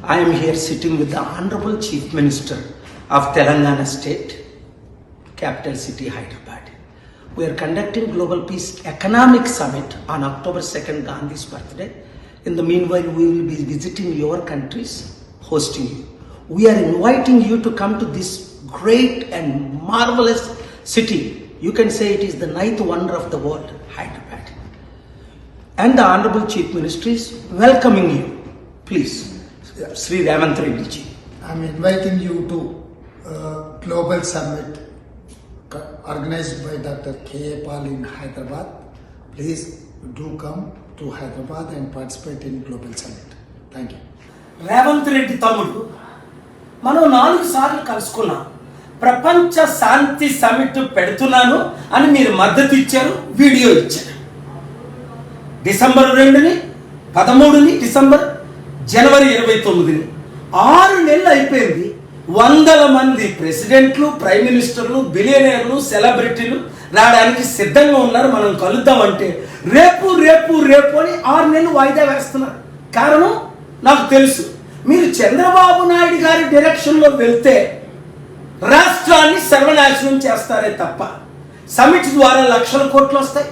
I am here sitting with the Honorable Chief Minister of Telangana State, capital city Hyderabad. We are conducting Global Peace Economic Summit on October 2nd, Gandhi's birthday. In the meanwhile, we will be visiting your countries, hosting you. We are inviting you to come to this great and marvelous city. You can say it is the ninth wonder of the world, Hyderabad. And the Honorable Chief Minister is welcoming you. Please. Sri Ravant Reddy ji. I am inviting you to Global Summit organized by Dr. K. A. Pal in Hyderabad. Please do come to Hyderabad and participate in Global Summit. Thank you. Revanth Reddy తమ్ముడు మనం 4 సార్లు కలుసుకున్నాం. ప్రపంచ శాంతి summit పెడుతున్నాను అని మీరు మద్దతు ఇచ్చారు, video ఇచ్చారు. డిసెంబర్ 2ని 13ని డిసెంబర్ జనవరి 29ని 6 నెలలు అయిపోయింది. వందల మంది ప్రెసిడెంట్లు, ప్రైమ్ మినిస్టర్లు, బిలియనీర్లు, సెలబ్రిటీలు రావడానికి సిద్ధంగా ఉన్నారు. మనం కలుద్దామంటే రేపు రేపు రేపు అని 6 నెలలు వాయిదా వేస్తున్నారు. కారణం నాకు తెలుసు. మీరు చంద్రబాబు నాయుడు గారి డైరెక్షన్లో వెళ్తే రాష్ట్రాన్ని సర్వనాశనం చేస్తారే తప్ప సమిట్ ద్వారా లక్షల కోట్లు వస్తాయి,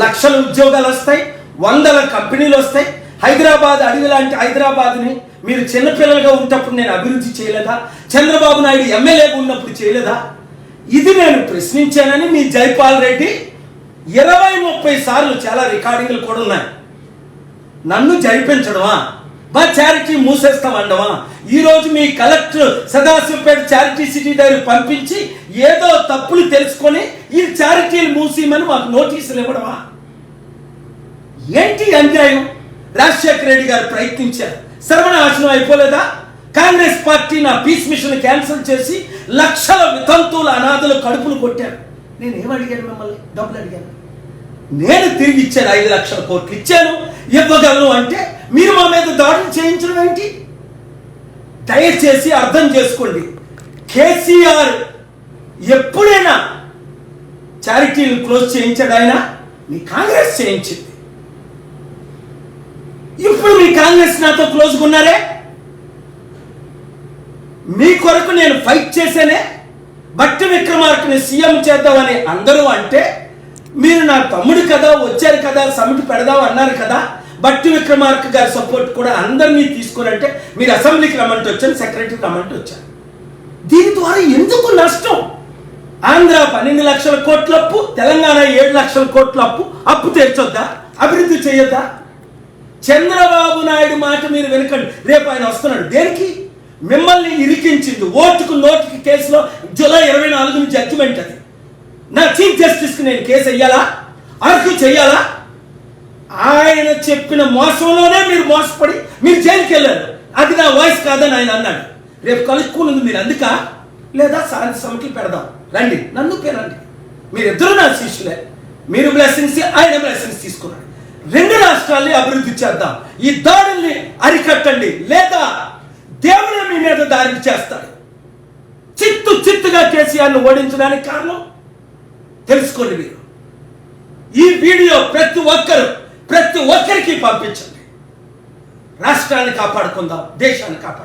లక్షల ఉద్యోగాలు వస్తాయి, వందల కంపెనీలు వస్తాయి. హైదరాబాద్ అడవి లాంటి హైదరాబాద్ని మీరు చిన్నపిల్లలుగా ఉన్నప్పుడు నేను అభివృద్ధి చేయలేదా? చంద్రబాబు నాయుడు ఎమ్మెల్యేగా ఉన్నప్పుడు చేయలేదా? ఇది నేను ప్రశ్నించానని మీ జైపాల్ రెడ్డి 20-30 సార్లు, చాలా రికార్డింగ్లు కూడా ఉన్నాయి. నన్ను జరిపించడమా, మా చారిటీ మూసేస్తామండమా? ఈరోజు మీ కలెక్టర్ సదాశివపేట చారిటీ సిటీ దగ్గర పంపించి ఏదో తప్పులు తెలుసుకొని ఈ చారిటీలు మూసేయమని మాకు నోటీసులు ఇవ్వడమా? ఏంటి అన్యాయం? రాజశేఖర రెడ్డి గారు ప్రయత్నించారు, సర్వనాశనం అయిపోలేదా? కాంగ్రెస్ పార్టీ నా పీస్ మిషన్ క్యాన్సిల్ చేసి లక్షల వితంతువుల అనాథలు కడుపులు కొట్టారు. నేను ఏమడిగాను? మిమ్మల్ని డబ్బులు అడిగాను. నేను తిరిగి ఇచ్చాను, 5 లక్షల కోట్లు ఇచ్చాను, ఇవ్వగలను అంటే మీరు మా మీద దాడులు చేయించడం ఏంటి? దయచేసి అర్థం చేసుకోండి. కేసీఆర్ ఎప్పుడైనా చారిటీలు క్లోజ్ చేయించాడు? ఆయన మీ కాంగ్రెస్ చేయించింది. ఇప్పుడు మీ కాంగ్రెస్ నాతో క్లోజ్గా ఉన్నారే. మీ కొరకు నేను ఫైట్ చేసేనే బట్టి విక్రమార్కని సీఎం చేద్దామని అందరూ అంటే, మీరు నా తమ్ముడు కదా, వచ్చారు కదా, సమిట్ పెడదాం అన్నారు కదా, బట్టి విక్రమార్క గారి సపోర్ట్ కూడా అందరినీ తీసుకురంటే మీరు అసెంబ్లీకి రమ్మంటే వచ్చాను, సెక్రటరీకి రమ్మంటే వచ్చాను. దీని ద్వారా ఎందుకు నష్టం? ఆంధ్ర 12 లక్షల కోట్ల అప్పు, తెలంగాణ 7 లక్షల కోట్ల అప్పు తీర్చొద్దా? అభివృద్ధి చేయొద్దా? చంద్రబాబు నాయుడు మాట మీరు వెనకండి. రేపు ఆయన వస్తున్నాడు. దేనికి? మిమ్మల్ని ఇరికించింది ఓటుకు నోటుకి కేసులో జూలై 24 జడ్జిమెంట్. అది నా చీఫ్ జస్టిస్కి నేను కేసు వెయ్యాలా, ఆర్గ్యూ చెయ్యాలా? ఆయన చెప్పిన మోసంలోనే మీరు మోసపడి మీరు జైలుకి వెళ్ళారు. అది నా వాయిస్ కాదని ఆయన అన్నాడు. రేపు కలుసుకున్నది మీరు అందుక, లేదా శాంతి సమిట్లు పెడదాం రండి, నన్ను పేరండి. మీరిద్దరు నా శిష్యులే. మీరు బ్లెస్సింగ్స్, ఆయన బ్లెస్సింగ్స్ తీసుకున్నాడు. 2 రాష్ట్రాల్ని అభివృద్ధి చేద్దాం. ఈ దాడుల్ని అరికట్టండి, లేదా దేవుడు మీ మీద దాడి చేస్తాడు. చిత్తుగా కేసీఆర్ను ఓడించడానికి కారణం తెలుసుకోండి. మీరు ఈ వీడియో ప్రతి ఒక్కరికి పంపించండి. రాష్ట్రాన్ని కాపాడుకుందాం, దేశాన్ని కాపాడుకుందాం.